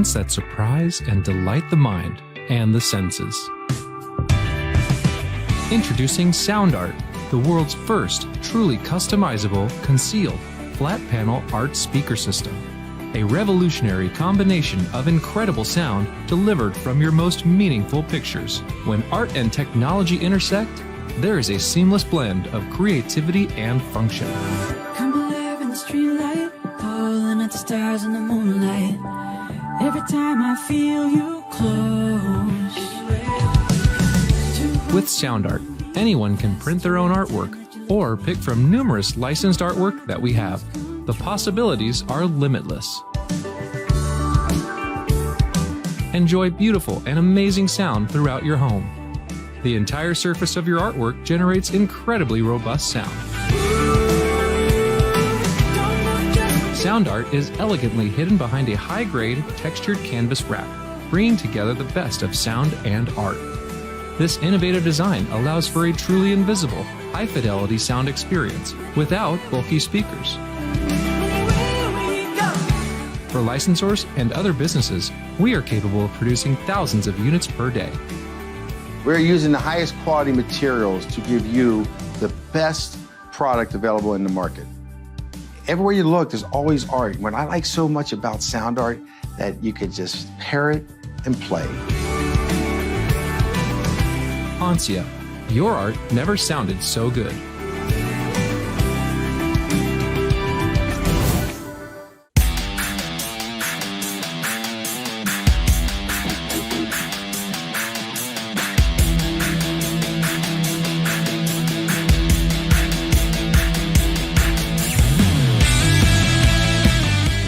moments that surprise and delight the mind and the senses. Introducing Sound Art, the world's first truly customizable, concealed, flat panel art speaker system. A revolutionary combination of incredible sound delivered from your most meaningful pictures. When art and technology intersect, there is a seamless blend of creativity and function. Come alive in the streetlight, pulling at the stars in the moonlight. Every time I feel you close. With Sound Art, anyone can print their own artwork or pick from numerous licensed artwork that we have. The possibilities are limitless. Enjoy beautiful and amazing sound throughout your home. The entire surface of your artwork generates incredibly robust sound. Sound Art is elegantly hidden behind a high-grade, textured canvas wrap, bringing together the best of sound and art. This innovative design allows for a truly invisible, high-fidelity sound experience without bulky speakers. For licensors and other businesses, we are capable of producing thousands of units per day. We're using the highest quality materials to give you the best product available in the market. Everywhere you look, there's always art. What I like so much about Sound Art, that you could just pair it and play. Ansia, your art never sounded so good.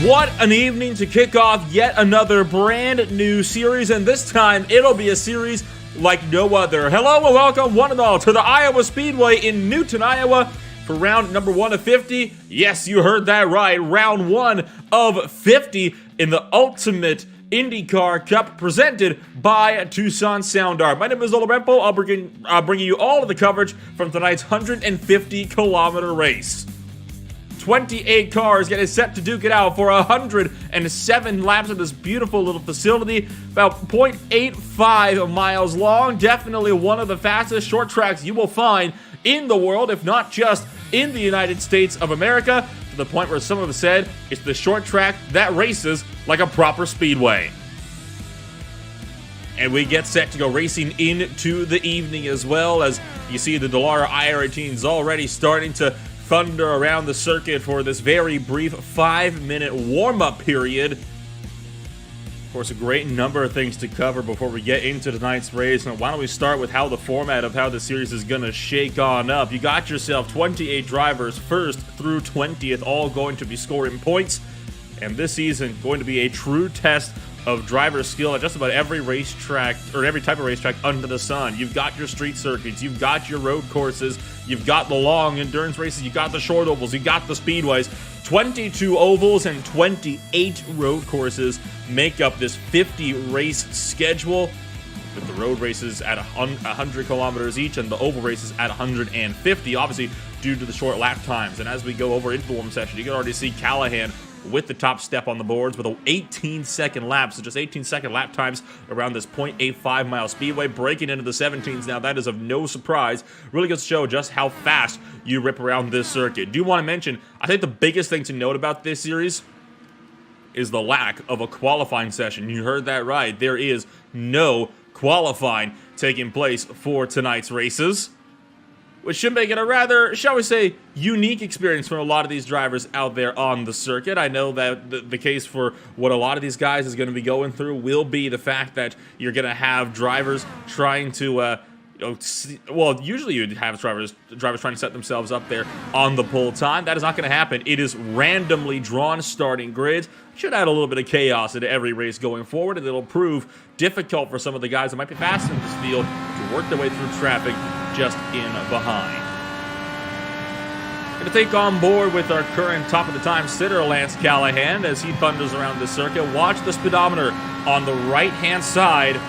What an evening to kick off yet another brand new series, and this time it'll be a series like no other. Hello and welcome one and all to the Iowa Speedway in Newton, Iowa for round number 1 of 50. Yes, you heard that right, round 1 of 50 in the Ultimate Indycar Cup presented by Tucson Sound Art. My name is Olorempo. I'll bring you all of the coverage from tonight's 150-kilometer race. 28 cars getting set to duke it out for 107 laps of this beautiful little facility, about 0.85 miles long. Definitely one of the fastest short tracks you will find in the world, if not just in the United States of America, to the point where some have said it's the short track that races like a proper speedway. And we get set to go racing into the evening as well, as you see the Dallara I-18s already starting to thunder around the circuit for this very brief 5-minute warm-up period. Of course, a great number of things to cover before we get into tonight's race. Now, why don't we start with how the format of how the series is going to shake on up. You got yourself 28 drivers, 1st through 20th, all going to be scoring points. And this season, going to be a true test of driver skill at just about every racetrack, or every type of racetrack under the sun. You've got your street circuits, you've got your road courses, you've got the long endurance races, you've got the short ovals, you've got the speedways. 22 ovals and 28 road courses make up this 50 race schedule, with the road races at 100 kilometers each and the oval races at 150, obviously due to the short lap times. And as we go over into the warm session, you can already see Callahan with the top step on the boards with an 18-second lap, so just 18-second lap times around this 0.85 mile speedway, breaking into the 17s now. That is of no surprise. Really goes to show just how fast you rip around this circuit. Do want to mention, I think the biggest thing to note about this series is the lack of a qualifying session. You heard that right. There is no qualifying taking place for tonight's races, which should make it a rather, shall we say, unique experience for a lot of these drivers out there on the circuit. I know that the case for what a lot of these guys is going to be going through will be the fact that you're going to have drivers trying to, well, usually you'd have drivers trying to set themselves up there on the pole time. That is not going to happen. It is randomly drawn starting grids. Should add a little bit of chaos into every race going forward, and it'll prove difficult for some of the guys that might be fast in this field to work their way through traffic just in behind. Going to take on board with our current top of the time sitter, Lance Callahan, as he thunders around the circuit. Watch the speedometer on the right-hand side,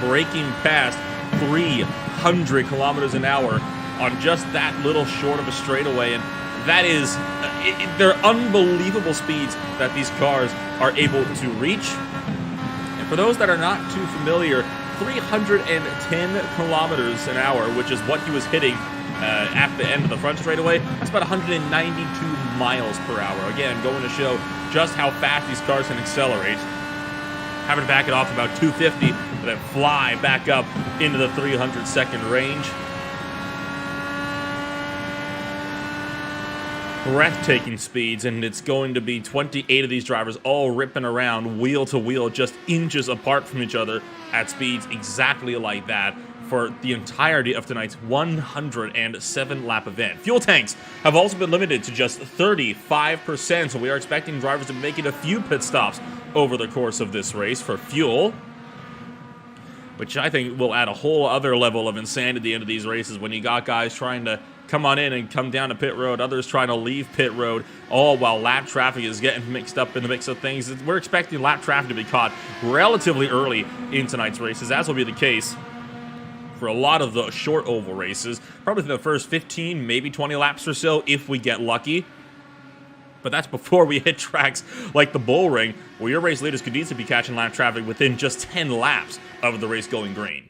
breaking past 300 kilometers an hour on just that little short of a straightaway. And that is, they're unbelievable speeds that these cars are able to reach. For those that are not too familiar, 310 kilometers an hour, which is what he was hitting at the end of the front straightaway. That's about 192 miles per hour. Again, going to show just how fast these cars can accelerate. Having to back it off about 250, but then fly back up into the 300-second range. Breathtaking speeds, and it's going to be 28 of these drivers all ripping around wheel to wheel, just inches apart from each other at speeds exactly like that for the entirety of tonight's 107-lap event. Fuel tanks have also been limited to just 35%, so we are expecting drivers to be making a few pit stops over the course of this race for fuel, which I think will add a whole other level of insanity at the end of these races when you got guys trying to come on in and come down to pit road, others trying to leave pit road, all while lap traffic is getting mixed up in the mix of things. We're expecting lap traffic to be caught relatively early in tonight's races, as will be the case for a lot of the short oval races, probably in the first 15, maybe 20 laps or so, if we get lucky. But that's before we hit tracks like the Bull Ring, where your race leaders could easily be catching lap traffic within just 10 laps of the race going green.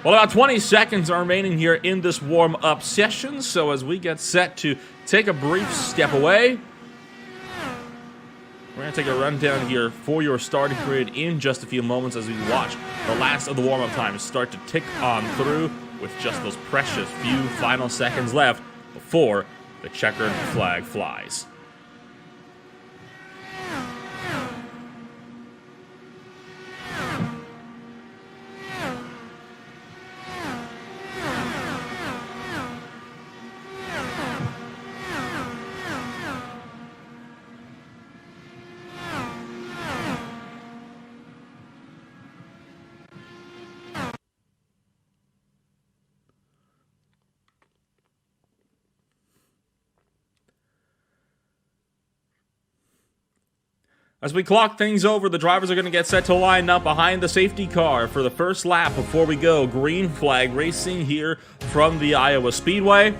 Well, about 20 seconds are remaining here in this warm-up session, so as we get set to take a brief step away, we're going to take a rundown here for your starting grid in just a few moments as we watch the last of the warm-up times start to tick on through with just those precious few final seconds left before the checkered flag flies. As we clock things over, the drivers are going to get set to line up behind the safety car for the first lap before we go. Green flag racing here from the Iowa Speedway.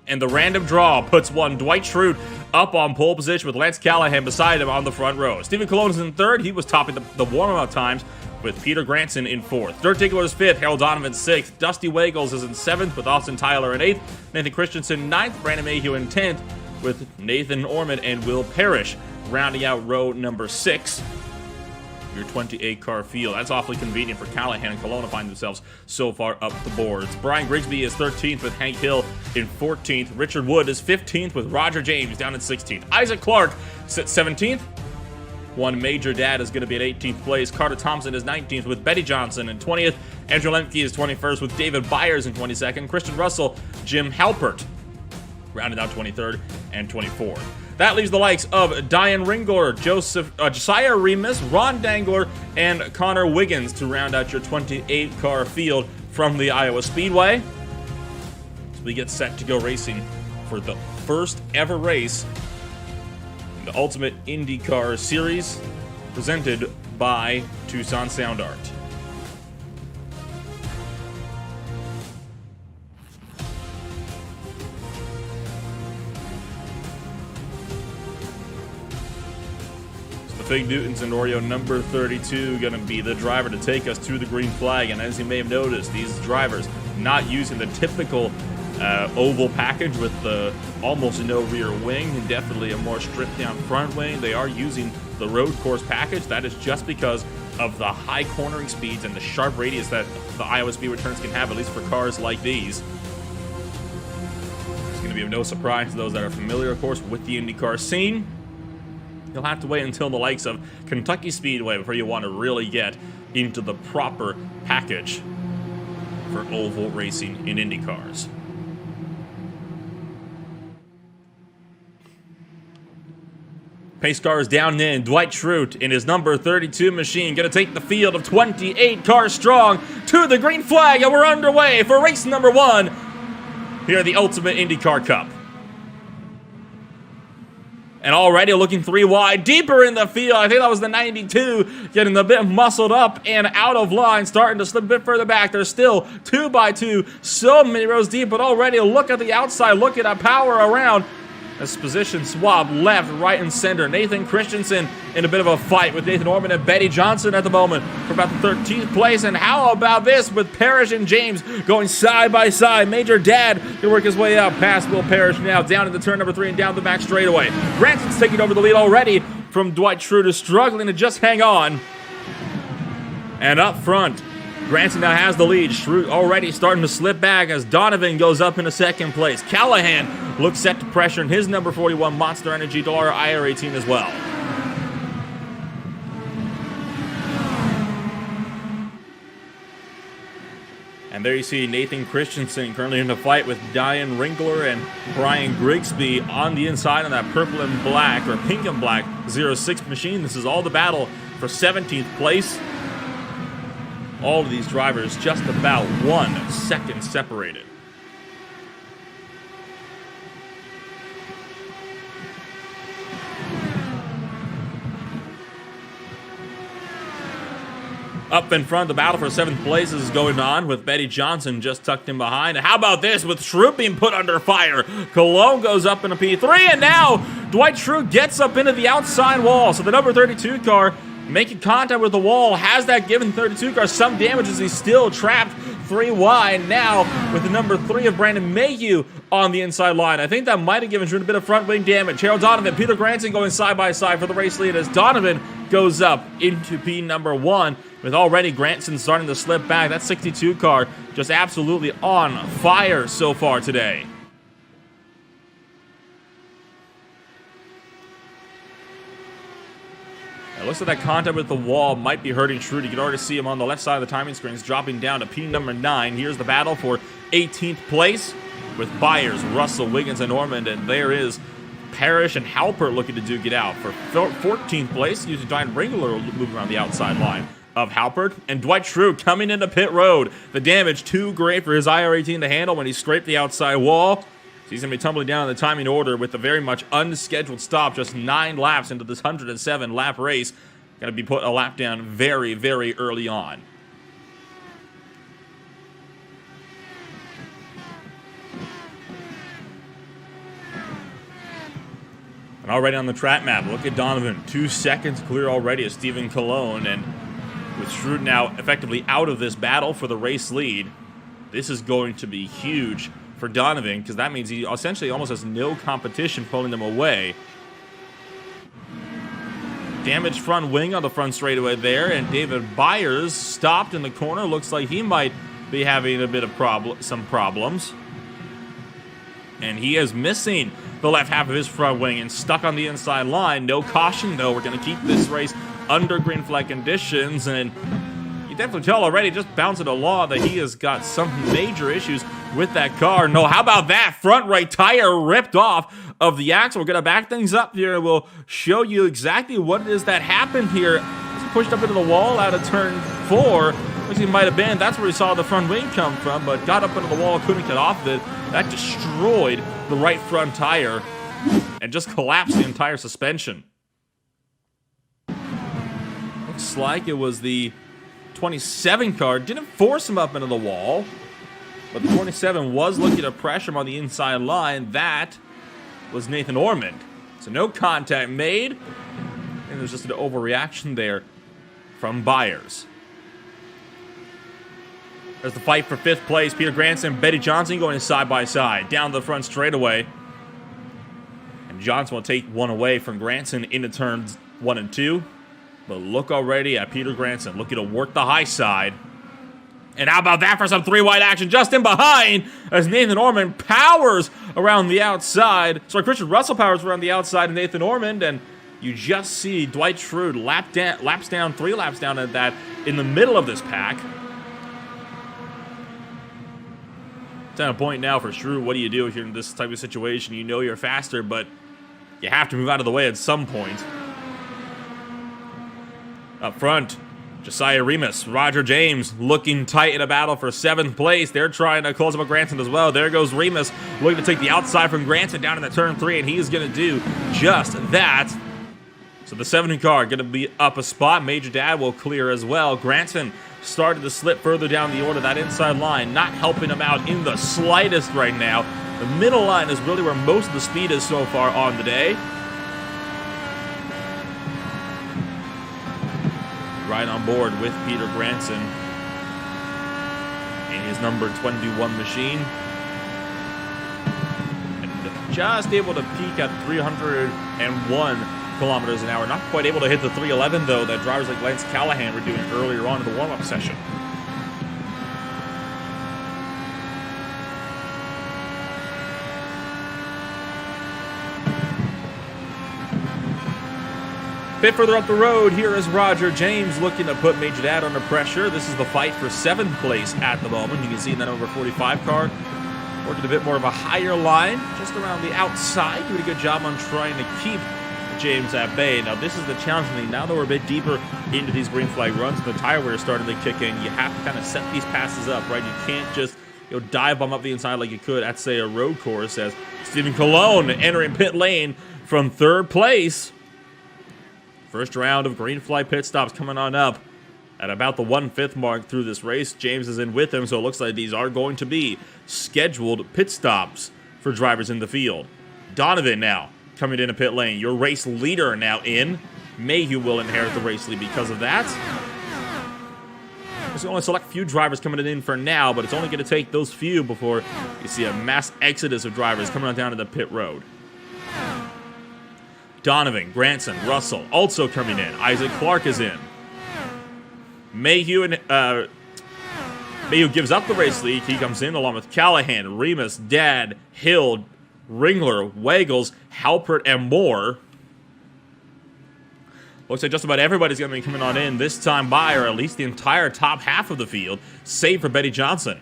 And the random draw puts one Dwight Schrute up on pole position with Lance Callahan beside him on the front row. Stephen Colon is in third. He was topping the warm-up times with Peter Granson in fourth. Dirt Diggler is fifth. Harold Donovan sixth. Dusty Waggles is in seventh with Austin Tyler in eighth. Nathan Christensen ninth. Brandon Mayhew in 10th with Nathan Ormond and Will Parrish rounding out row number 6. Your 28-car field. That's awfully convenient for Callahan and Kelowna to find themselves so far up the boards. Brian Grigsby is 13th with Hank Hill in 14th. Richard Wood is 15th with Roger James down in 16th. Isaac Clark sits 17th. One Major Dad is going to be at 18th place. Carter Thompson is 19th with Betty Johnson in 20th. Andrew Lemke is 21st with David Byers in 22nd. Christian Russell, Jim Halpert rounded out 23rd and 24th. That leaves the likes of Diane Ringler, Josiah Remus, Ron Dangler, and Connor Wiggins to round out your 28-car field from the Iowa Speedway. So we get set to go racing for the first ever race in the Ultimate Indycar Series presented by Tucson Sound Art. Fig Newton's and Oreo number 32 going to be the driver to take us to the green flag. And as you may have noticed, these drivers not using the typical oval package with the almost no rear wing and definitely a more stripped down front wing. They are using the road course package. That is just because of the high cornering speeds and the sharp radius that the Iowa Speed returns can have, at least for cars like these. It's going to be of no surprise to those that are familiar, of course, with the IndyCar scene. You'll have to wait until the likes of Kentucky Speedway before you want to really get into the proper package for oval racing in Indy cars. Pace car is down in. Dwight Schrute in his number 32 machine going to take the field of 28 cars strong to the green flag, and we're underway for race number 1 here at the Ultimate IndyCar Cup. And already looking 3 wide, deeper in the field. I think that was the 92, getting a bit muscled up and out of line, starting to slip a bit further back. They're still 2 by 2, so many rows deep, but already look at the outside, look at that power around. This position swap left, right, and center. Nathan Christensen in a bit of a fight with Nathan Orman and Betty Johnson at the moment for about the 13th place. And how about this with Parrish and James going side by side? Major Dad can work his way up past Will Parrish now, down into turn number 3 and down the back straightaway. Granson's taking over the lead already from Dwight Schrute, struggling to just hang on. And up front, Granson now has the lead. Schrute already starting to slip back as Donovan goes up into second place. Callahan looks set to pressure in his number 41 Monster Energy Dallara IR18 as well. And there you see Nathan Christensen currently in a fight with Diane Ringler and Brian Grigsby on the inside on that purple and black, or pink and black, 06 machine. This is all the battle for 17th place. All of these drivers just about 1 second separated. Up in front, the battle for 7th place is going on with Betty Johnson just tucked in behind. And how about this with Schrute being put under fire? Cologne goes up in a P3, and now Dwight Schrute gets up into the outside wall. So the number 32 car making contact with the wall has that given 32 car some damage as he's still trapped 3 wide now with the number 3 of Brandon Mayhew on the inside line. I think that might have given Schrute a bit of front wing damage. Harold Donovan, Peter Granson going side by side for the race lead as Donovan goes up into P number 1 with already Granson starting to slip back. That 62 car just absolutely on fire so far today. It looks like that contact with the wall might be hurting Schrute. You can already see him on the left side of the timing screens dropping down to P number 9. Here's the battle for 18th place with Byers, Russell, Wiggins, and Ormond. And there is Parrish and Halpert looking to duke it out. For 14th place, using Diane Ringler moving around the outside line of Halpert. And Dwight Schrute coming into pit road. The damage too great for his IR18 to handle when he scraped the outside wall. He's going to be tumbling down in the timing order with a very much unscheduled stop, just 9 laps into this 107-lap race. Going to be put a lap down very, very early on. And already on the track map, look at Donovan. 2 seconds clear already of Stephen Cologne. And with Schrute now effectively out of this battle for the race lead, this is going to be huge for Donovan, because that means he essentially almost has no competition pulling them away. Damaged front wing on the front straightaway there, and David Byers stopped in the corner. Looks like he might be having a bit of some problems. And he is missing the left half of his front wing and stuck on the inside line. No caution, though. We're going to keep this race under green flag conditions, and you definitely tell already, just bouncing along, that he has got some major issues with that car. No, how about that? Front right tire ripped off of the axle. We're going to back things up here. We'll show you exactly what it is that happened here. He's pushed up into the wall out of turn 4. Looks like it might have been. That's where we saw the front wing come from, but got up into the wall, couldn't get off of it. That destroyed the right front tire and just collapsed the entire suspension. Looks like it was the 27 car. Didn't force him up into the wall, but the 27 was looking to pressure him on the inside line. That was Nathan Ormond. So no contact made, and there's just an overreaction there from Byers. There's the fight for 5th place. Peter Granson and Betty Johnson going side by side down the front straightaway. And Johnson will take one away from Granson into turns 1 and 2. But look already at Peter Granson looking to work the high side. And how about that for some 3-wide action just in behind as Nathan Ormond powers around the outside. Sorry, Christian Russell powers around the outside of Nathan Ormond, and you just see Dwight Schrute 3 laps down at that in the middle of this pack. It's at a point now for Schrute. What do you do if you're in this type of situation? You know you're faster, but you have to move out of the way at some point. Up front, Josiah Remus, Roger James looking tight in a battle for 7th place. They're trying to close up with Granson as well. There goes Remus looking to take the outside from Granson down in the turn 3, and he's going to do just that. So the 70 car going to be up a spot. Major Dad will clear as well. Granson started to slip further down the order. That inside line not helping him out in the slightest right now. The middle line is really where most of the speed is so far on the day. Right on board with Peter Granson in his number 21 machine. And just able to peak at 301 kilometers an hour. Not quite able to hit the 311, though, that drivers like Lance Callahan were doing earlier on in the warm-up session. Bit further up the road, here is Roger James looking to put Major Dad under pressure. This is the fight for 7th place at the moment. You can see in that number 45 car, working a bit more of a higher line, just around the outside. Doing a good job on trying to keep James at bay. Now, this is the challenging thing. Now that we're a bit deeper into these green flag runs, the tire wear is starting to kick in. You have to kind of set these passes up, right? You can't just dive bomb up the inside like you could at, say, a road course, as Stephen Colon entering pit lane from 3rd place. First round of green flag pit stops coming on up at about the 1/5 mark through this race. James is in with him, so it looks like these are going to be scheduled pit stops for drivers in the field. Donovan now coming into pit lane. Your race leader now in. Mayhew will inherit the race lead because of that. There's only a select few drivers coming in for now, but it's only going to take those few before you see a mass exodus of drivers coming on down to the pit road. Donovan, Granson, Russell also coming in. Isaac Clark is in. Mayhew gives up the race lead. He comes in along with Callahan, Remus, Dad, Hill, Ringler, Waggles, Halpert, and more. Looks like just about everybody's going to be coming on in this time by, or at least the entire top half of the field, save for Betty Johnson.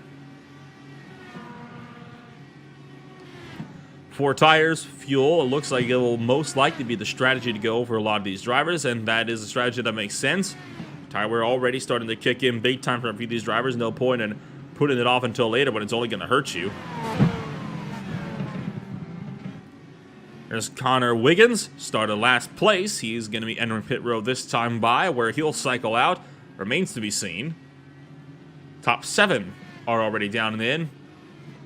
4 tires, fuel. It looks like it will most likely be the strategy to go for a lot of these drivers, and that is a strategy that makes sense. Tire wear already starting to kick in big time for a few of these drivers. No point in putting it off until later when it's only going to hurt you. There's Connor Wiggins, started last place. He's going to be entering pit road this time by, where he'll cycle out. Remains to be seen. Top 7 are already down and in.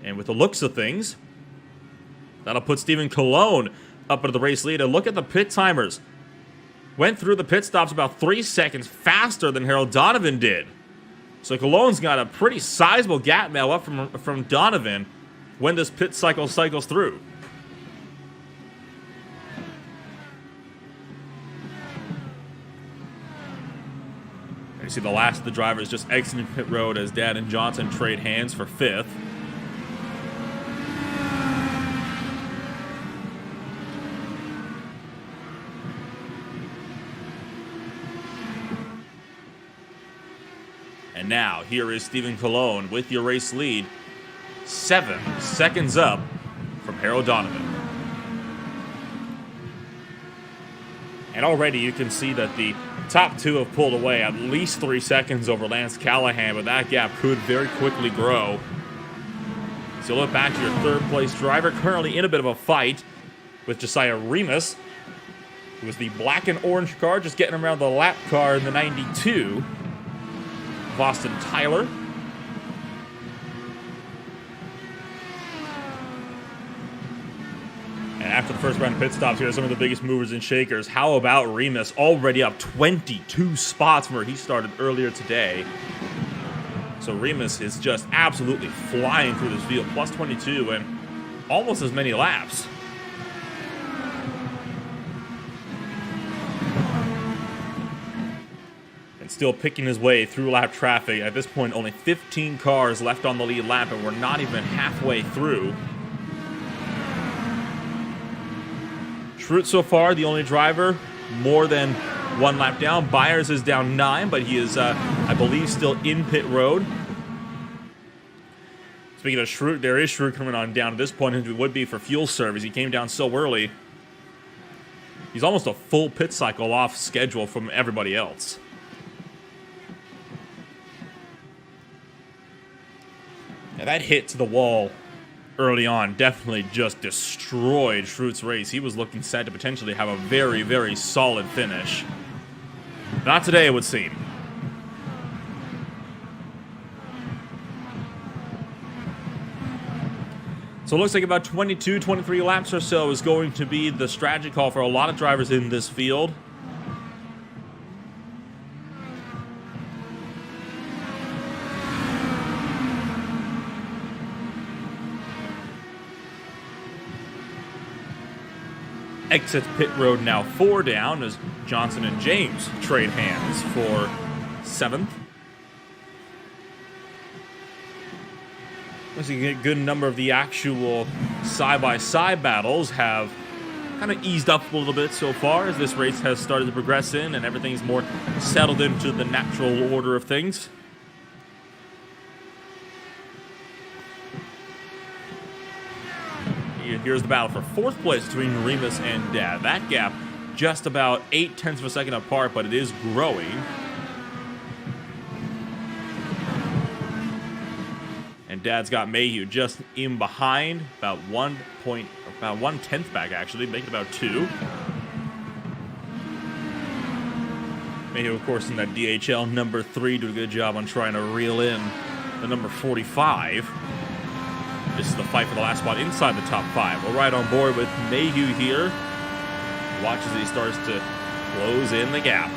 And with the looks of things, that'll put Stephen Colon up into the race lead. And look at the pit timers. Went through the pit stops about 3 seconds faster than Harold Donovan did. So Colon's got a pretty sizable gap now up from Donovan when this pit cycle cycles through. You see the last of the drivers just exiting pit road as Dad and Johnson trade hands for 5th. And now, here is Stephen Colon with your race lead. 7 seconds up from Harold Donovan. And already you can see that the top 2 have pulled away at least 3 seconds over Lance Callahan, but that gap could very quickly grow. So look back to your 3rd place driver, currently in a bit of a fight with Josiah Remus, who was the black and orange car, just getting around the lap car in the 92. Austin Tyler. And after the first round of pit stops, here are some of the biggest movers and shakers. How about Remus, already up 22 spots from where he started earlier today. So Remus is just absolutely flying through this field, plus 22 and almost as many laps. And still picking his way through lap traffic. At this point, only 15 cars left on the lead lap, and we're not even halfway through. Schrute so far, the only driver more than 1 lap down. Byers is down 9, but he is, I believe, still in pit road. Speaking of Schrute, there is Schrute coming on down at this point, as it would be for fuel service. He came down so early. He's almost a full pit cycle off schedule from everybody else. Now that hit to the wall early on definitely just destroyed Schrute's race. He was looking set to potentially have a very, very solid finish. Not today, it would seem. So So it looks like about 22, 23 laps or so is going to be the strategy call for a lot of drivers in this field. Exits pit road now 4 down as Johnson and James trade hands for 7th. Looks like a good number of the actual side-by-side battles have kind of eased up a little bit so far as this race has started to progress in and everything's more settled into the natural order of things. Here's the battle for 4th place between Remus and Dad. That gap just about 0.8 of a second apart, but it is growing. And Dad's got Mayhew just in behind, about 1/10 back actually, making about 2. Mayhew, of course, in that DHL number 3, doing a good job on trying to reel in the number 45. This is the fight for the last spot inside the top 5. We're right on board with Mayhew here. Watch as he starts to close in the gap.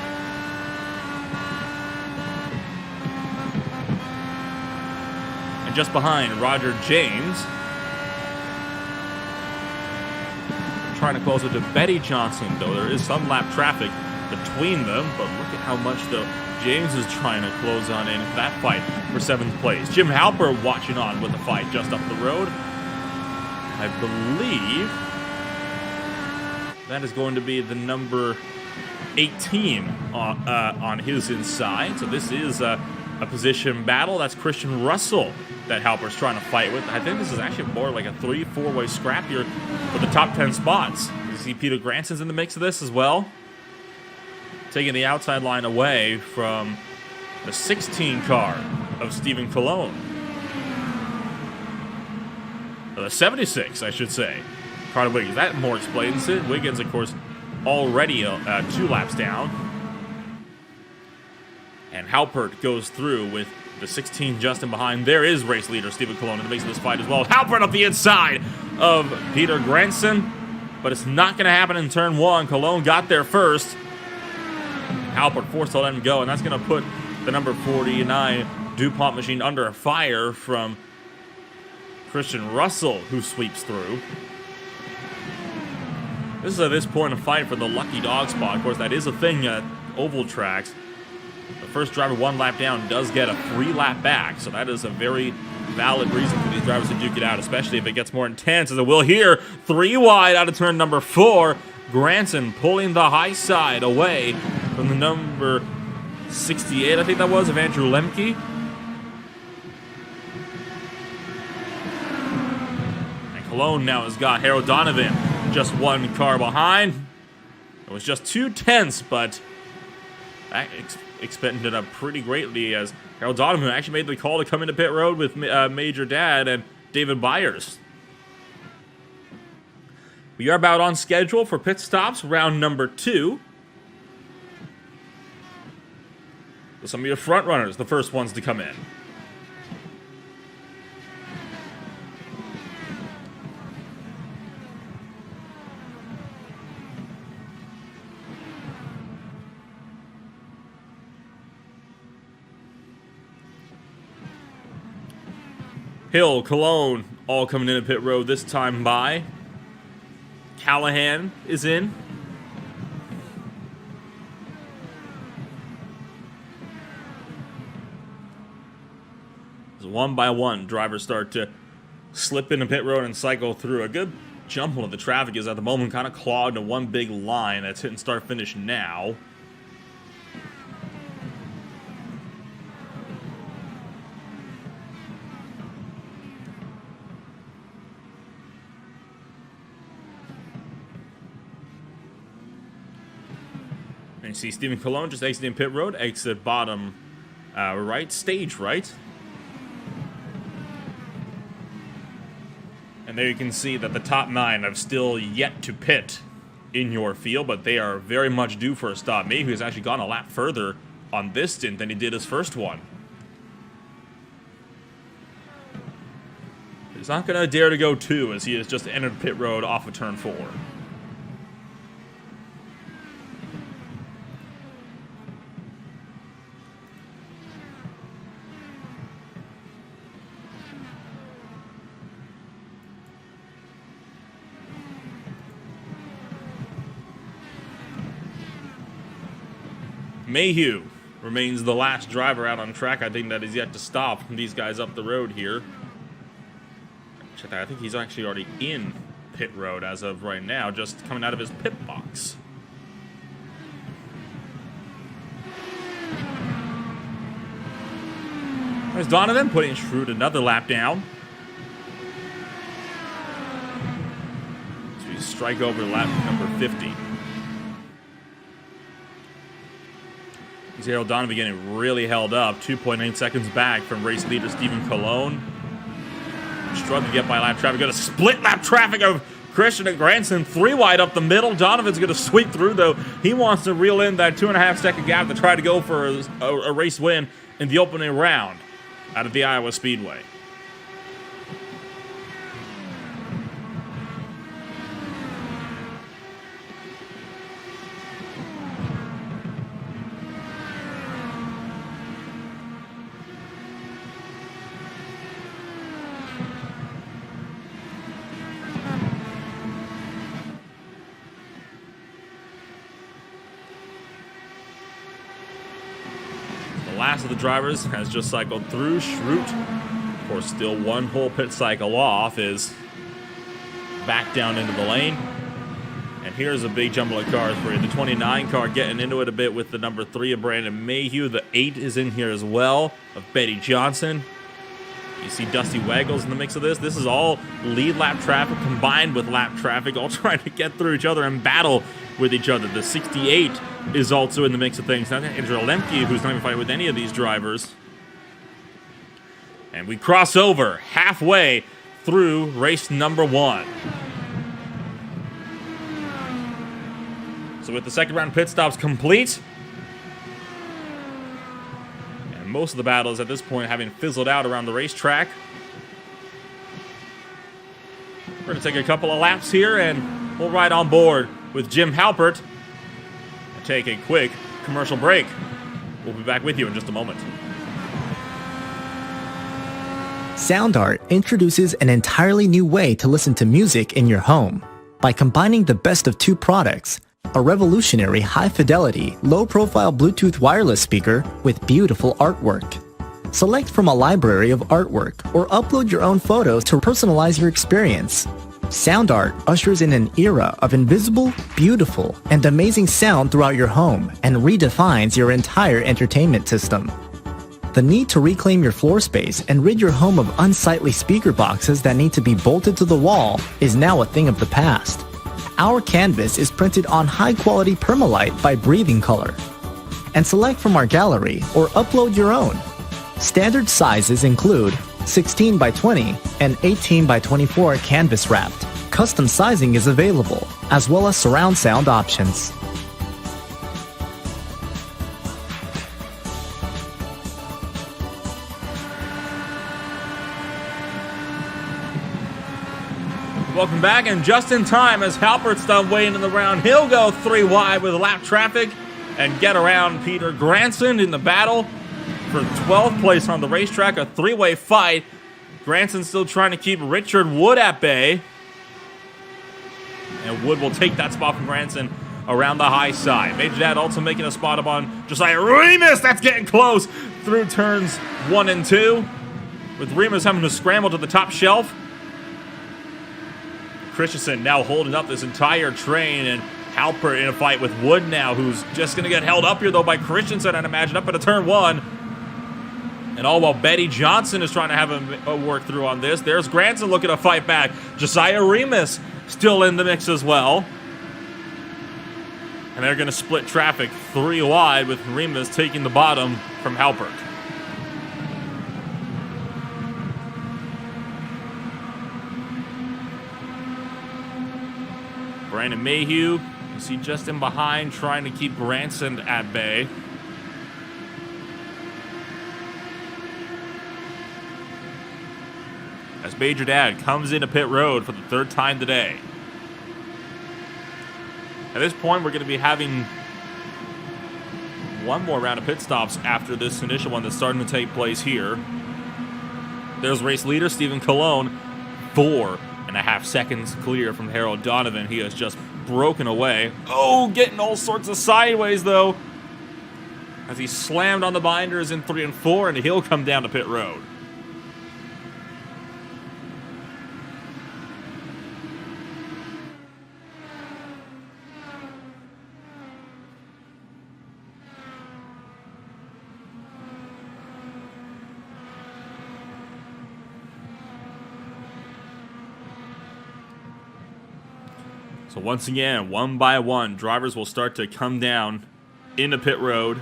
And just behind, Roger James. Trying to close it to Betty Johnson, though. There is some lap traffic between them, but look at how much, though, James is trying to close on in that fight for 7th place. Jim Halper watching on with the fight just up the road. I believe that is going to be the number 18 on his inside. So this is a position battle. That's Christian Russell that Halper's trying to fight with. I think this is actually more like a 3-4-way scrap here for the top 10 spots. You see Peter Granson's in the mix of this as well, taking the outside line away from the 16 car of Stephen Colon. Or the 76, I should say. Carter Wiggins. That more explains it. Wiggins, of course, already 2 laps down. And Halpert goes through with the 16 just in behind. There is race leader Stephen Colon in the mix of this fight as well. Halpert up the inside of Peter Granson. But it's not going to happen in turn 1. Colon got there first. Halpert forced to let him go, and that's going to put the number 49 DuPont machine under fire from Christian Russell, who sweeps through. This is at this point a fight for the lucky dog spot. Of course, that is a thing at oval tracks. The first driver 1 lap down does get a free lap back, so that is a very valid reason for these drivers to duke it out, especially if it gets more intense, as it will here. 3 wide out of turn number 4. Granson pulling the high side away from the number 68, I think that was, of Andrew Lemke. And Colon now has got Harold Donovan just 1 car behind. It was just 2/10, but that expended up pretty greatly as Harold Donovan actually made the call to come into pit road with Major Dad and David Byers. We are about on schedule for pit stops, round number 2. Some of your front runners, the first ones to come in. Hill, Colon, all coming in at pit road this time by. Callahan is in. As 1 by 1, drivers start to slip into pit road and cycle through. A good jumble of the traffic is at the moment kind of clogged in one big line that's hit and start finish now. And you see Stephen Colon just exiting pit road, exit bottom right, stage right. And there you can see that the top 9 have still yet to pit in your field, but they are very much due for a stop. Mayhew has actually gone a lap further on this stint than he did his first one. He's not going to dare to go 2 as he has just entered pit road off of turn 4. Mayhew remains the last driver out on track. I think that is yet to stop these guys up the road here. Check that. I think he's actually already in pit road as of right now, just coming out of his pit box. There's Donovan putting Schrute another lap down. So you strike over lap number 50. Harold Donovan getting really held up, 2.9 seconds back from race leader Stephen Colon. Struggling to get by lap traffic. Got a split lap traffic of Christian and Granson, 3 wide up the middle. Donovan's going to sweep through, though. He wants to reel in that 2.5 second gap to try to go for a race win in the opening round out of the Iowa Speedway. Last of the drivers has just cycled through. Schrute, of course, still one whole pit cycle off, is back down into the lane. And here's a big jumble of cars for you. The 29 car getting into it a bit with the number 3 of Brandon Mayhew. The 8 is in here as well of Betty Johnson. You see Dusty Waggles in the mix of this. This is all lead lap traffic combined with lap traffic, all trying to get through each other and battle with each other. The 68 is also in the mix of things. Now Andrew Lemke, who's not even fighting with any of these drivers. And we cross over halfway through race number 1. So with the second round pit stops complete, and most of the battles at this point having fizzled out around the racetrack, we're going to take a couple of laps here and we'll ride on board with Jim Halpert and take a quick commercial break. We'll be back with you in just a moment. SoundArt introduces an entirely new way to listen to music in your home. By combining the best of 2 products, a revolutionary high-fidelity, low-profile Bluetooth wireless speaker with beautiful artwork. Select from a library of artwork or upload your own photos to personalize your experience. SoundArt ushers in an era of invisible, beautiful, and amazing sound throughout your home and redefines your entire entertainment system. The need to reclaim your floor space and rid your home of unsightly speaker boxes that need to be bolted to the wall is now a thing of the past. Our canvas is printed on high-quality permalite by Breathing Color. And select from our gallery or upload your own. Standard sizes include 16 by 20 and 18 by 24 canvas wrapped. Custom sizing is available, as well as surround sound options. Welcome back, and just in time as Halpert's done way into the round, he'll go 3 wide with lap traffic and get around Peter Granson in the battle for 12th place on the racetrack. A 3-way fight. Granson still trying to keep Richard Wood at bay. And Wood will take that spot from Granson around the high side. Major Dad also making a spot up on Josiah Remus. That's getting close through turns 1 and 2. With Remus having to scramble to the top shelf. Christensen now holding up this entire train, and Halpert in a fight with Wood now, who's just going to get held up here, though, by Christensen, I'd imagine, up into turn 1. And all while Betty Johnson is trying to have a work through on this. There's Granson looking to fight back. Josiah Remus still in the mix as well. And they're going to split traffic 3 wide with Remus taking the bottom from Halpert. Brandon Mayhew, you see just in behind, trying to keep Granson at bay. As Major Dad comes into pit road for the third time today. At this point, we're going to be having one more round of pit stops after this initial one that's starting to take place here. There's race leader Stephen Colon, 4.5 seconds clear from Harold Donovan. He has just broken away. Oh, getting all sorts of sideways, though, as he slammed on the binders in 3 and 4, and he'll come down to pit road. So once again, one by one, drivers will start to come down into pit road.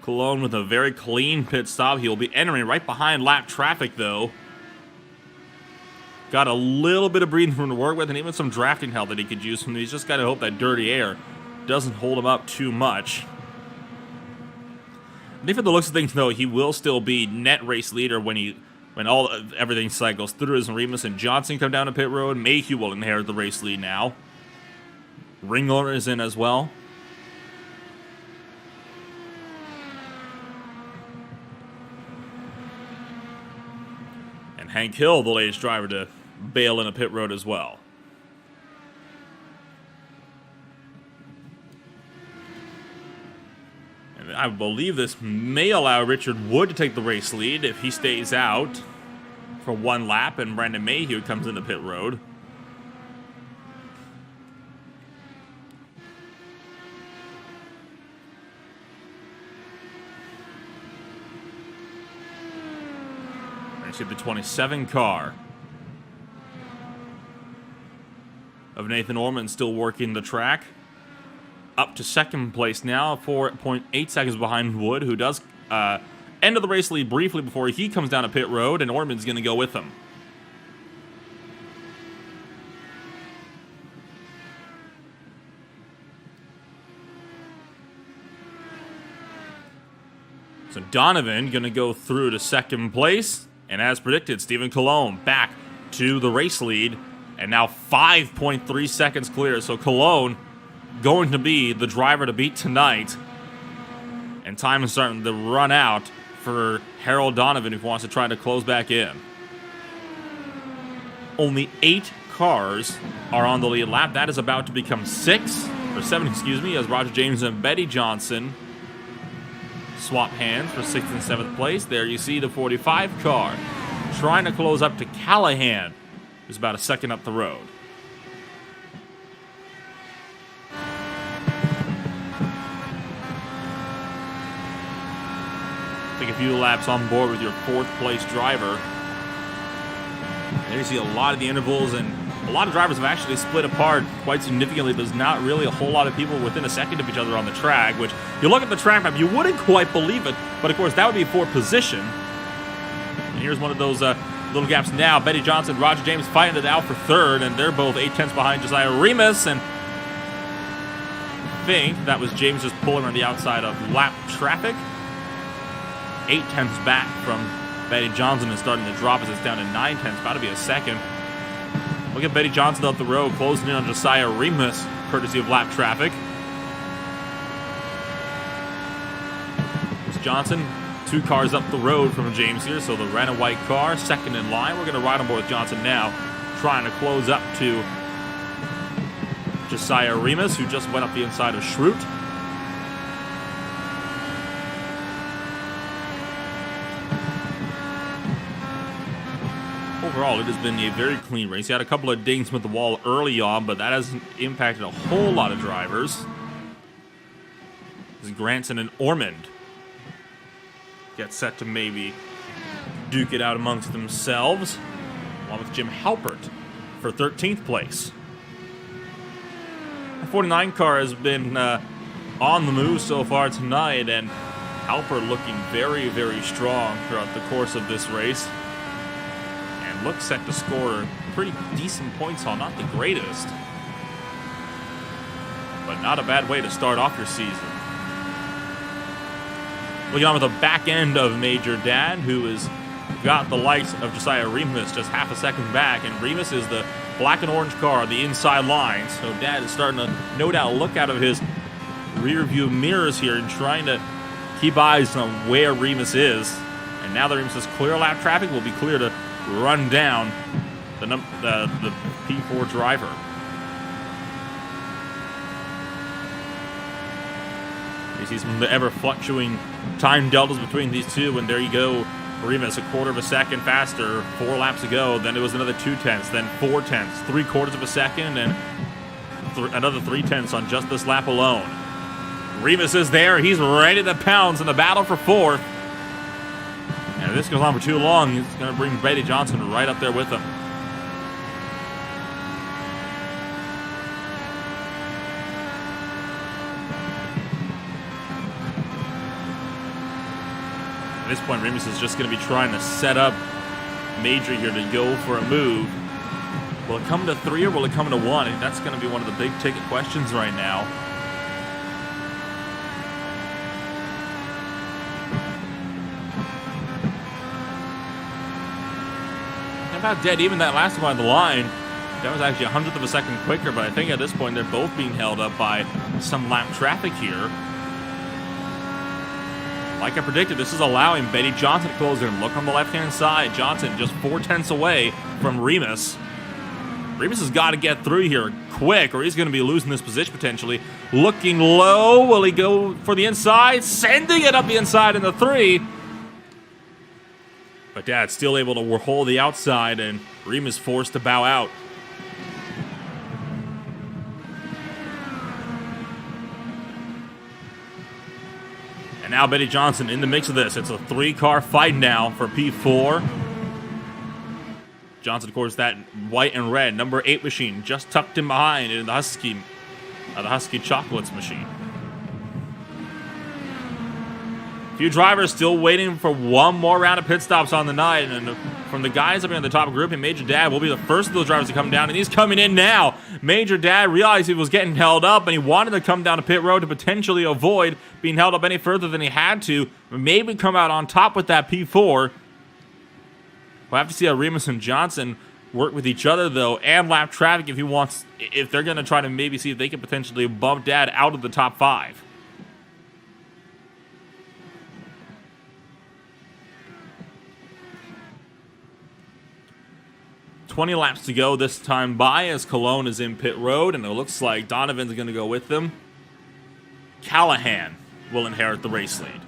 Colon with a very clean pit stop. He'll be entering right behind lap traffic, though. Got a little bit of breathing room to work with, and even some drafting help that he could use from these. Just got to hope that dirty air doesn't hold him up too much. I think for the looks of things, though, he will still be net race leader when everything cycles through. As Remus and Johnson come down to pit road, Mayhew will inherit the race lead now. Ringler is in as well. And Hank Hill, the latest driver to bail in a pit road as well. And I believe this may allow Richard Wood to take the race lead if he stays out for one lap and Brandon Mayhew comes into pit road. I see the 27 car of Nathan Orman still working the track. Up to second place now, 4.8 seconds behind Wood, who does end of the race lead briefly before he comes down to pit road, and Orman's going to go with him. So Donovan going to go through to second place, and as predicted, Stephen Colon back to the race lead. And now 5.3 seconds clear. So Colon going to be the driver to beat tonight. And time is starting to run out for Harold Donovan, who wants to try to close back in. Only 8 cars are on the lead lap. That is about to become 7, as Roger James and Betty Johnson swap hands for 6th and 7th place. There you see the 45 car trying to close up to Callahan, who's about a second up the road. Take a few laps on board with your 4th place driver. There you see a lot of the intervals, and a lot of drivers have actually split apart quite significantly. There's not really a whole lot of people within a second of each other on the track, which you look at the track map, you wouldn't quite believe it, but of course that would be for position. And here's one of those little gaps now. Betty Johnson, Roger James fighting it out for 3rd, and they're both 8/10 behind Josiah Remus, and I think that was James just pulling on the outside of lap traffic. 8/10 back from Betty Johnson and starting to drop as it's down to 9/10, about to be a second. Look at Betty Johnson up the road, closing in on Josiah Remus, courtesy of lap traffic. There's Johnson, 2 cars up the road from James here, so the red and white car, second in line. We're going to ride on board with Johnson now, trying to close up to Josiah Remus, who just went up the inside of Schrute. Overall, it has been a very clean race. He had a couple of dings with the wall early on, but that hasn't impacted a whole lot of drivers. This is Granson and Ormond get set to maybe duke it out amongst themselves, along with Jim Halpert for 13th place. The 49 car has been on the move so far tonight, and Halpert looking very, very strong throughout the course of this race. looks set to score pretty decent points haul. Not the greatest, but not a bad way to start off your season. Looking on with the back end of Major Dad, who has got the likes of Josiah Remus just half a second back, and Remus is the black and orange car on the inside line. So Dad is starting to, no doubt, look out of his rear view mirrors here and trying to keep eyes on where Remus is. And now that Remus is clear, lap traffic will be clear to run down the P4 driver. You see some of the ever-fluctuating time deltas between these two, and there you go. Remus a quarter of a second faster, 4 laps ago. Then it was another 0.2, then 0.4, 3/4 of a second, and another 0.3 on just this lap alone. Remus is there. He's ready to pounce in the battle for 4th. And if this goes on for too long, it's going to bring Betty Johnson right up there with him. At this point, Remus is just going to be trying to set up Major here to go for a move. Will it come to 3 or will it come to 1? And that's going to be one of the big ticket questions right now. About dead even that last one on the line. That was actually 100th of a second quicker, but I think at this point they're both being held up by some lap traffic here. Like I predicted, this is allowing Betty Johnson to close in. Look on the left-hand side. Johnson just 0.4 away from Remus. Remus has got to get through here quick, or he's going to be losing this position potentially. Looking low. Will he go for the inside? Sending it up the inside in the 3. But Dad's still able to hold the outside, and Remus forced to bow out. And now Betty Johnson in the mix of this. It's a 3-car fight now for P4. Johnson, of course, that white and red number 8 machine just tucked in behind in the Husky Chocolates machine. Few drivers still waiting for one more round of pit stops on the night, and from the guys up here in the top group, and Major Dad will be the first of those drivers to come down, and he's coming in now. Major Dad realized he was getting held up, and he wanted to come down to pit road to potentially avoid being held up any further than he had to, maybe come out on top with that P4. We'll have to see how Remus and Johnson work with each other, though, and lap traffic if they're going to try to maybe see if they can potentially bump Dad out of the top 5. 20 laps to go this time by as Cologne is in pit road, and it looks like Donovan's going to go with them. Callahan will inherit the race lead.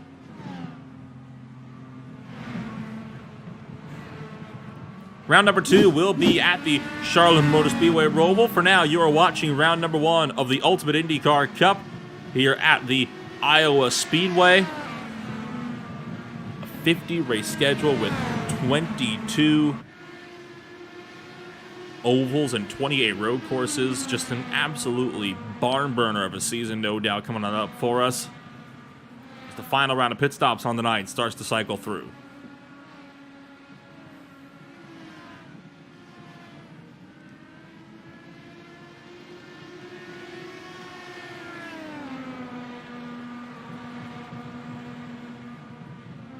Round number 2 will be at the Charlotte Motor Speedway Roval. For now, you are watching round number 1 of the Ultimate IndyCar Cup here at the Iowa Speedway. A 50 race schedule with 22 ovals and 28 road courses. Just an absolutely barn burner of a season, no doubt, coming on up for us. As the final round of pit stops on the night starts to cycle through.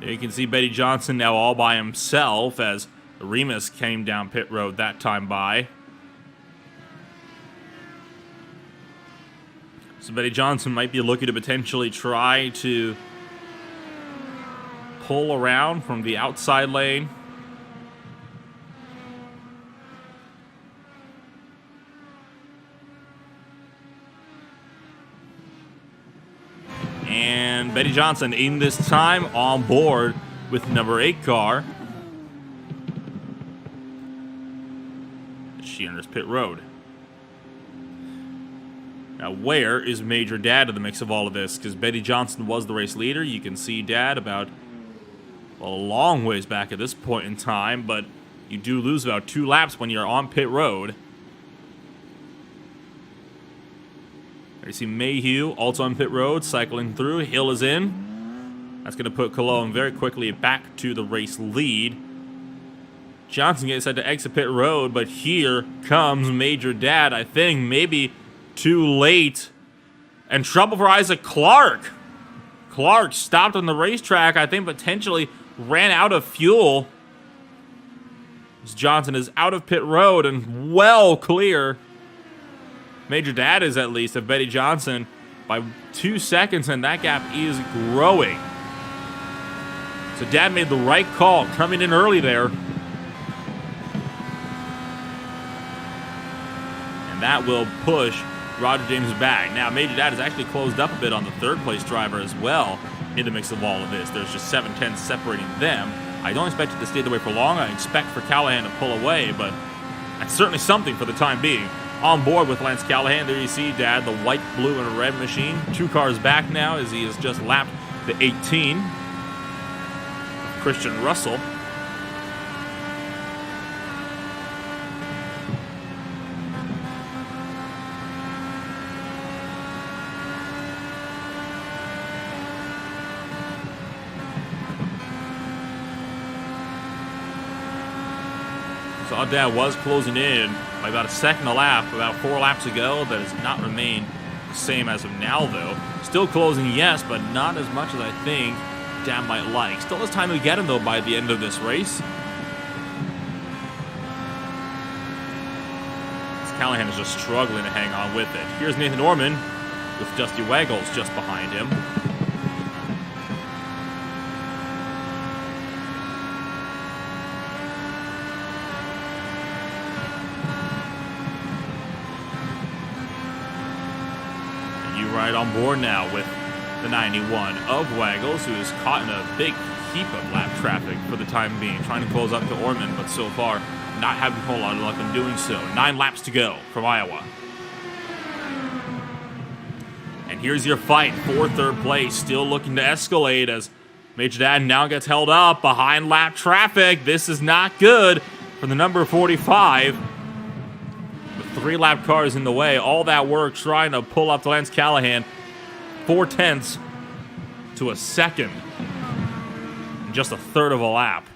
You can see Betty Johnson now all by himself as Remus came down pit road that time by. So Betty Johnson might be looking to potentially try to pull around from the outside lane. And Betty Johnson in this time on board with number 8 car. She enters pit road. Now, where is Major Dad in the mix of all of this? Because Betty Johnson was the race leader. You can see Dad about, well, a long ways back at this point in time, but you do lose about 2 laps when you're on pit road. There you see Mayhew also on pit road, cycling through. Hill is in. That's going to put Cologne very quickly back to the race lead. Johnson gets set to exit pit road, but here comes Major Dad, I think, maybe too late. And trouble for Isaac Clark. Clark stopped on the racetrack, I think potentially ran out of fuel. As Johnson is out of pit road and well clear. Major Dad is at least of Betty Johnson by 2 seconds, and that gap is growing. So Dad made the right call, coming in early there. And that will push Roger James back. Now, Major Dad has actually closed up a bit on the third place driver as well in the mix of all of this. There's just 7 tenths separating them. I don't expect it to stay that way for long. I expect for Callahan to pull away, but that's certainly something for the time being. On board with Lance Callahan, there you see Dad, the white, blue, and red machine. 2 cars back now as he has just lapped the 18. Christian Russell. Saw Dad was closing in by about a second a lap, about 4 laps ago. That has not remained the same as of now, though. Still closing, yes, but not as much as I think Dad might like. Still has time to get him, though, by the end of this race. Callahan is just struggling to hang on with it. Here's Nathan Orman with Dusty Waggles just behind him. Right on board now with the 91 of Waggles, who is caught in a big heap of lap traffic for the time being, trying to close up to Orman, but so far not having a whole lot of luck in doing so. 9 laps to go from Iowa. And here's your fight for third place, still looking to escalate as Major Dad now gets held up behind lap traffic. This is not good for the number 45. 3 lap cars in the way. All that work trying to pull up to Lance Callahan. 4 tenths to a second. In just a third of a lap.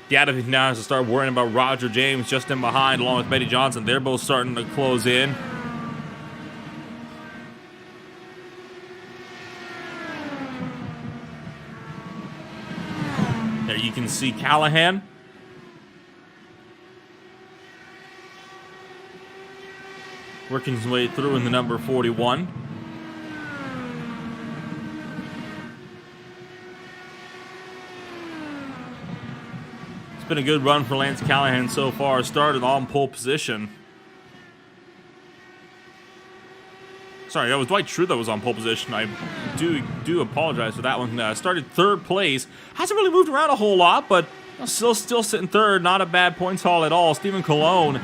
Dad now has to start worrying about Roger James just in behind along with Betty Johnson. They're both starting to close in. There you can see Callahan. Working his way through in the number 41. It's been a good run for Lance Callahan so far. Started on pole position. Sorry, that was Dwight Schrute that was on pole position. I do apologize for that one. Started third place. Hasn't really moved around a whole lot, but still sitting third. Not a bad points haul at all. Stephen Colon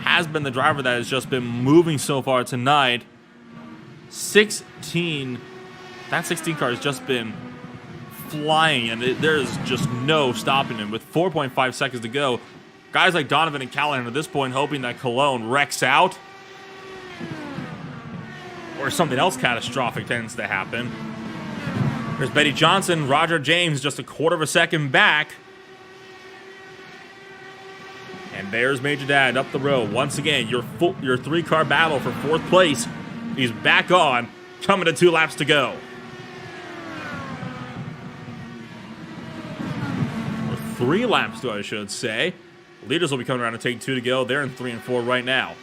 has been the driver that has just been moving so far tonight. 16. That 16 car has just been flying, and there's just no stopping him. With 4.5 seconds to go, guys like Donovan and Callahan at this point hoping that Cologne wrecks out, or something else catastrophic tends to happen. There's Betty Johnson, Roger James just a quarter of a second back. And there's Major Dad up the road. Once again, your 3-car battle for 4th place. He's back on, coming to 2 laps to go. Or 3 laps to, I should say. Leaders will be coming around to take 2 to go. They're in 3 and 4 right now.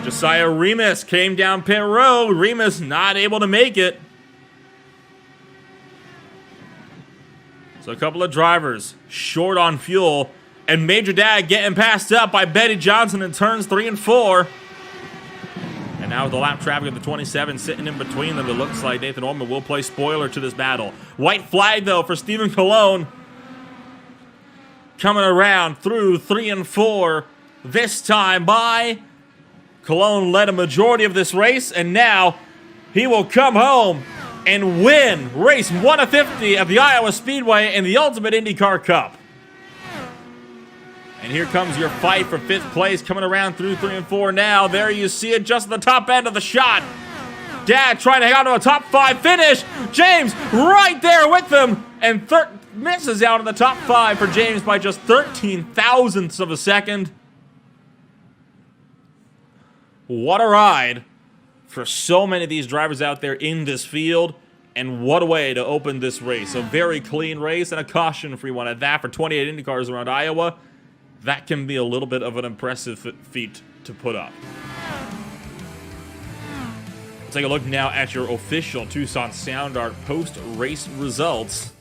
Josiah Remus came down pit road. Remus not able to make it. So a couple of drivers short on fuel, and Major Dad getting passed up by Betty Johnson in turns 3 and 4. And now with the lap traffic of the 27 sitting in between them, it looks like Nathan Orman will play spoiler to this battle. White flag, though, for Stephen Colon. Coming around through 3 and 4 this time by. Colon led a majority of this race, and now he will come home and win race 1 of 50 at the Iowa Speedway in the Ultimate IndyCar Cup. And here comes your fight for 5th place, coming around through 3 and 4 now. There you see it, just at the top end of the shot. Dad trying to hang on to a top 5 finish. James right there with them, and misses out in the top 5 for James by just 13 thousandths of a second. What a ride for so many of these drivers out there in this field, and what a way to open this race. A very clean race and a caution-free one at that for 28 IndyCars around Iowa. That can be a little bit of an impressive feat to put up. Take a look now at your official Tucson Sound Art post-race results.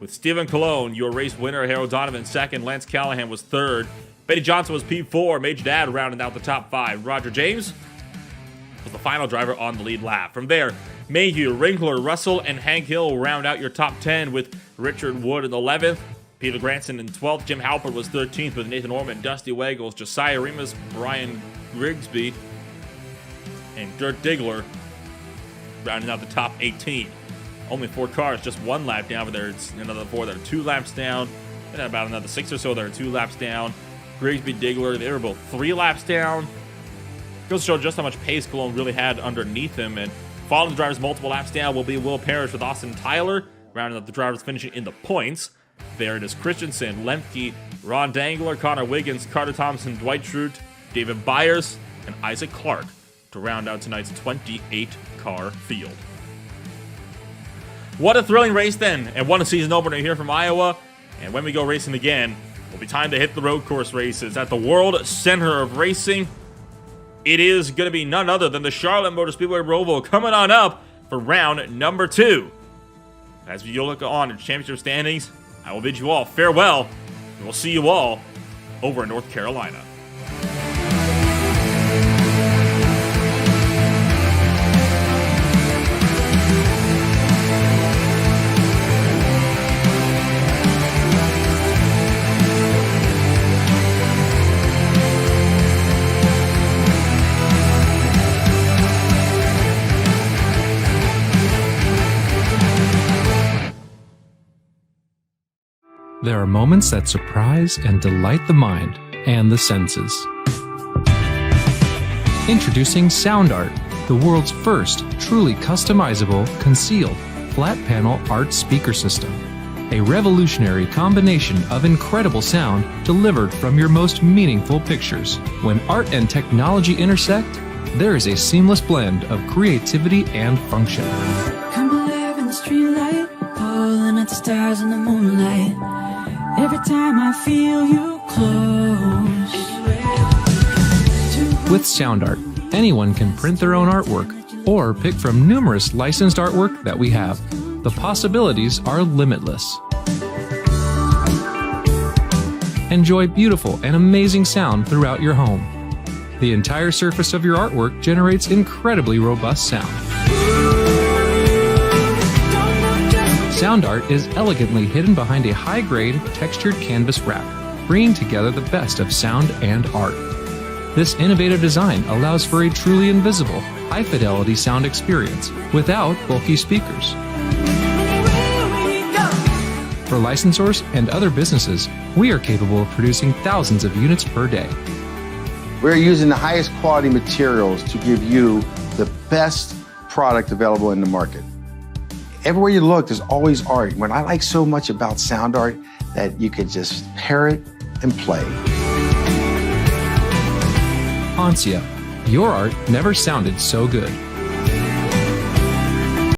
With Stephen Colon, your race winner, Harold Donovan second, Lance Callahan was third, Betty Johnson was P4, Major Dad rounding out the top 5. Roger James was the final driver on the lead lap. From there, Mayhew, Winkler, Russell, and Hank Hill round out your top 10 with Richard Wood in 11th, Peter Granson in 12th, Jim Halpert was 13th with Nathan Orman, Dusty Waggles, Josiah Remus, Brian Grigsby, and Dirk Diggler rounding out the top 18. Only 4 cars, just 1 lap down, but there's another 4 that are 2 laps down, and about another 6 or so that are 2 laps down. Grigsby, Diggler, they were both 3 laps down. Goes to show just how much pace Cologne really had underneath him, and following the drivers multiple laps down will be Will Parrish with Austin Tyler, rounding up the drivers finishing in the points. There it is Christensen, Lemke, Ron Dangler, Connor Wiggins, Carter Thompson, Dwight Schrute, David Byers, and Isaac Clark to round out tonight's 28-car field. What a thrilling race then, and what a season opener here from Iowa. And when we go racing again, it'll be time to hit the road course races at the World Center of Racing. It is going to be none other than the Charlotte Motor Speedway Roval coming on up for round number 2. As we look on at championship standings, I will bid you all farewell, and we'll see you all over in North Carolina. There are moments that surprise and delight the mind and the senses. Introducing Sound Art, the world's first truly customizable, concealed, flat panel art speaker system. A revolutionary combination of incredible sound delivered from your most meaningful pictures. When art and technology intersect, there is a seamless blend of creativity and function. Come alive in the streetlight, pulling at the stars in the moonlight. Every time I feel you close. With Sound Art, anyone can print their own artwork or pick from numerous licensed artwork that we have. The possibilities are limitless. Enjoy beautiful and amazing sound throughout your home. The entire surface of your artwork generates incredibly robust sound. Sound Art is elegantly hidden behind a high-grade, textured canvas wrap, bringing together the best of sound and art. This innovative design allows for a truly invisible, high-fidelity sound experience without bulky speakers. For licensors and other businesses, we are capable of producing thousands of units per day. We're using the highest quality materials to give you the best product available in the market. Everywhere you look, there's always art. What I like so much about Sound Art, that you could just pair it and play. Ansia, your art never sounded so good.